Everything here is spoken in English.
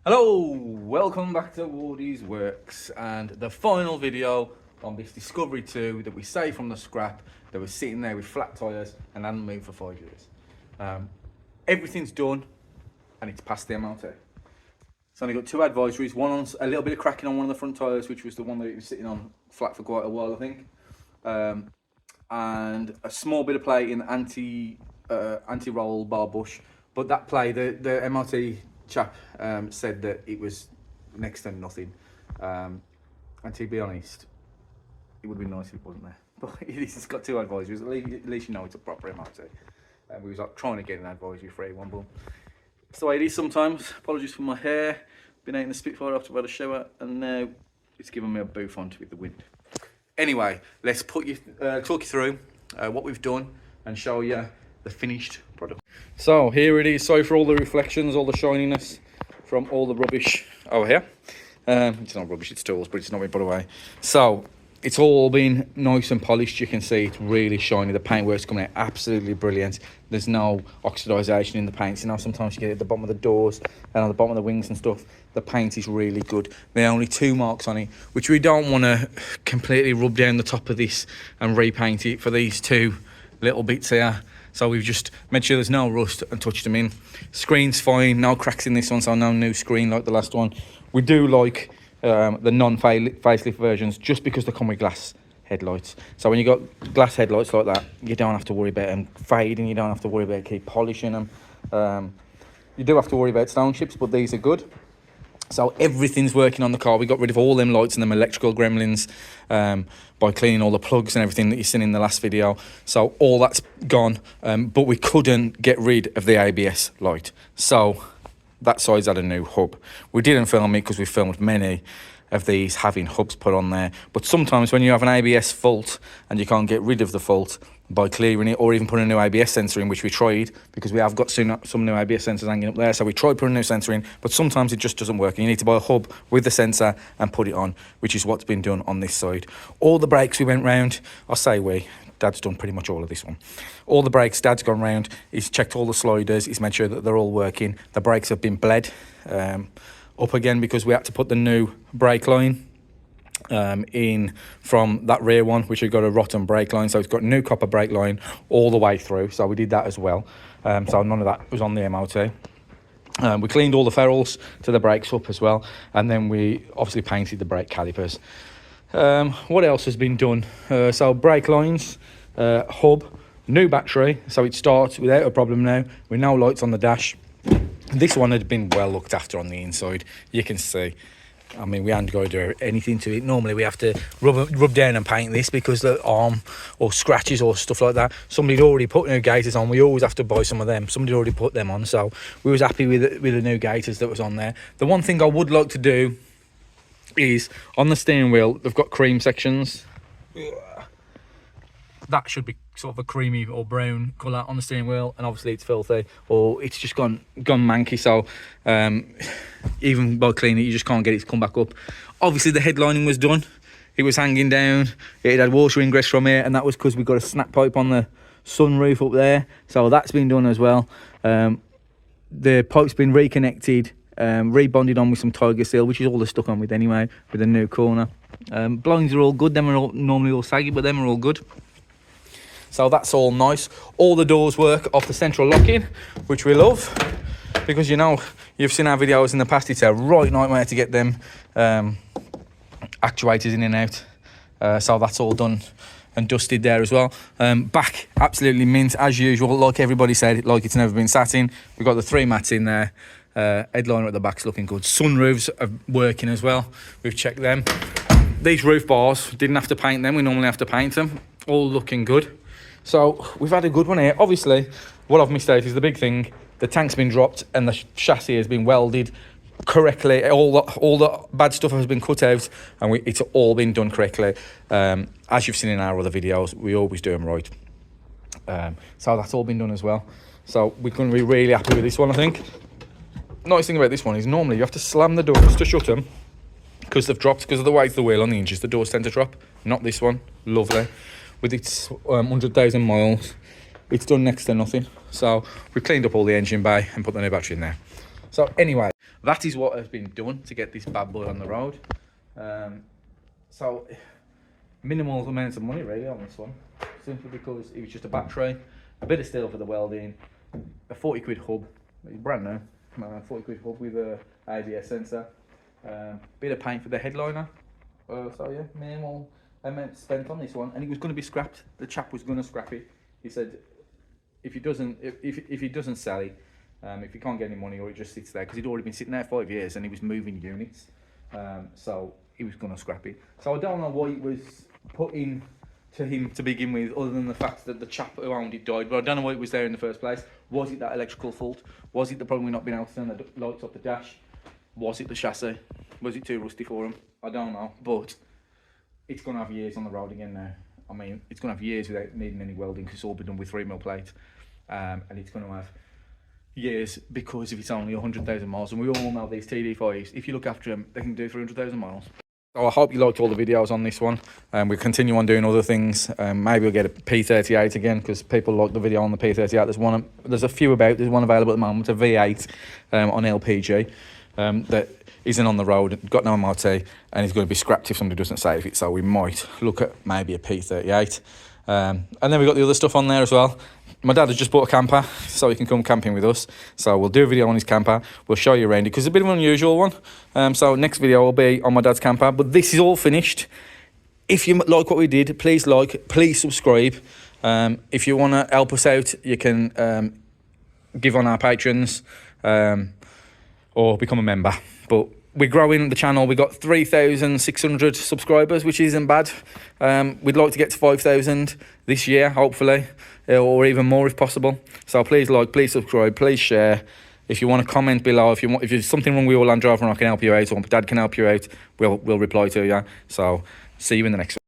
Hello, welcome back to Wardy's Works and the final video on this Discovery 2 that we saved from the scrap that was sitting there with flat tyres and hadn't moved for 5 years. Everything's done and it's past the MOT. It's only got two advisories, one on a little bit of cracking on one of the front tyres, which was the one that it was sitting on flat for quite a while I think, and a small bit of play in anti-roll bar bush, but that play, the MOT chap said that it was next to nothing, and to be honest, it would have been nice if it wasn't there. But it's got two advisories. At least you know it's a proper MOT. We was like trying to get an advisory free one, but it's the way it is sometimes. Apologies for my hair. Been out in the Spitfire after I've had a shower, and now it's given me a bouffant with the wind. Anyway, let's talk you through what we've done and show you the finished product. So here it is. Sorry for all the reflections, all the shininess from all the rubbish over here. It's not rubbish, it's tools, but it's not been put away. So it's all been nice and polished. You can see it's really shiny. The paintwork's coming out absolutely brilliant. There's no oxidisation in the paints. You know, sometimes you get it at the bottom of the doors and on the bottom of the wings and stuff. The paint is really good. There are only two marks on it, which we don't want to completely rub down the top of this and repaint it for these two little bits here. So we've just made sure there's no rust and touched them in. Screen's fine, no cracks in this one, so no new screen like the last one. We do like the non-facelift versions just because they come with glass headlights. So when you got glass headlights like that, you don't have to worry about them fading, you don't have to worry about keep polishing them. You do have to worry about stone chips, but these are good. So everything's working on the car. We got rid of all them lights and them electrical gremlins by cleaning all the plugs and everything that you've seen in the last video. So all that's gone, but we couldn't get rid of the ABS light. So that side's had a new hub. We didn't film it because we filmed many of these having hubs put on there. But sometimes when you have an ABS fault and you can't get rid of the fault by clearing it, or even putting a new ABS sensor in, which we tried because we have got some new ABS sensors hanging up there. So we tried putting a new sensor in, but sometimes it just doesn't work. And you need to buy a hub with the sensor and put it on, which is what's been done on this side. All the brakes we went round, I say we, Dad's done pretty much all of this one. All the brakes, Dad's gone round, he's checked all the sliders, he's made sure that they're all working. The brakes have been bled up again because we had to put the new brake line in from that rear one, which had got a rotten brake line. So it's got a new copper brake line all the way through. So we did that as well. So none of that was on the MOT. We cleaned all the ferrules to the brakes up as well. And then we obviously painted the brake calipers. What else has been done? So brake lines, hub, new battery. So it starts without a problem now with no lights on the dash. This one had been well looked after on the inside. You can see. I mean, we hadn't got to do anything to it. Normally we have to rub down and paint this because the arm or scratches or stuff like that. Somebody'd already put new gaiters on. We always have to buy some of them. Somebody already put them on, so we was happy with the new gaiters that was on there. The one thing I would like to do is on the steering wheel, they've got cream sections. That should be sort of a creamy or brown colour on the steering wheel, and obviously it's filthy or it's just gone manky. So even by cleaning it, you just can't get it to come back up. Obviously the headlining was done, it was hanging down, it had water ingress from here, and that was because we got a snap pipe on the sunroof up there, so that's been done as well. The pipe's been reconnected, rebonded on with some tiger seal, which is all they're stuck on with anyway, with a new corner. Blinds are all good, them are all normally all saggy, but them are all good. So that's all nice. All the doors work off the central locking, which we love, because you know, you've seen our videos in the past, it's a right nightmare to get them actuators in and out. So that's all done and dusted there as well. Back, absolutely mint, as usual, like everybody said, like it's never been sat in. We've got the three mats in there. Headliner at the back's looking good. Sunroofs are working as well. We've checked them. These roof bars, didn't have to paint them. We normally have to paint them. All looking good. So we've had a good one here. Obviously, what I've missed out is the big thing. The tank's been dropped and the chassis has been welded correctly. All the bad stuff has been cut out, and it's all been done correctly. As you've seen in our other videos, we always do them right. So that's all been done as well. So we're going to be really happy with this one, I think. Nice thing about this one is normally you have to slam the doors to shut them because they've dropped, because of the weight of the wheel on the hinges. The doors tend to drop. Not this one. Lovely. With its 100,000 miles, it's done next to nothing. So we cleaned up all the engine bay and put the new battery in there. So anyway, That is what has been done to get this bad boy on the road. So minimal amounts of money really on this one, simply because it was just a battery, a bit of steel for the welding, a 40 quid hub, it's brand new, 40 quid hub with a ABS sensor, bit of paint for the headliner. So yeah, minimal amount spent on this one, and it was going to be scrapped. The chap was going to scrap it. He said if he doesn't sell it, if he can't get any money, or it just sits there, because he'd already been sitting there 5 years and he was moving units, so he was going to scrap it. So I don't know why it was put in to him to begin with, other than the fact that the chap who owned it died. But I don't know why it was there in the first place. Was it that electrical fault? Was it the problem with not being able to turn the lights off the dash? Was it the chassis? Was it too rusty for him? I don't know, but it's going to have years on the road again now. I mean, it's going to have years without needing any welding, because it's all been done with 3mm plate, and it's going to have years because if it's only 100,000 miles, and we all know these td5s, if you look after them, they can do 300,000 miles. So I hope you liked all the videos on this one, and we'll continue on doing other things. Maybe we'll get a P38 again, because people like the video on the P38. There's a few about. There's one available at the moment, a V8 on LPG that isn't on the road, got no MOT, and it's going to be scrapped if somebody doesn't save it. So we might look at maybe a P38. And then we've got the other stuff on there as well. My dad has just bought a camper, so he can come camping with us. So we'll do a video on his camper. We'll show you around it, because it's a bit of an unusual one. So next video will be on my dad's camper. But this is all finished. If you like what we did, please like, please subscribe. If you want to help us out, you can give on our patrons or become a member. But we're growing the channel. We've got 3,600 subscribers, which isn't bad. We'd like to get to 5,000 this year, hopefully, or even more if possible. So please like, please subscribe, please share. If you want to comment below, if there's something wrong with your Land Rover and I can help you out, or Dad can help you out, we'll reply to you. So see you in the next one.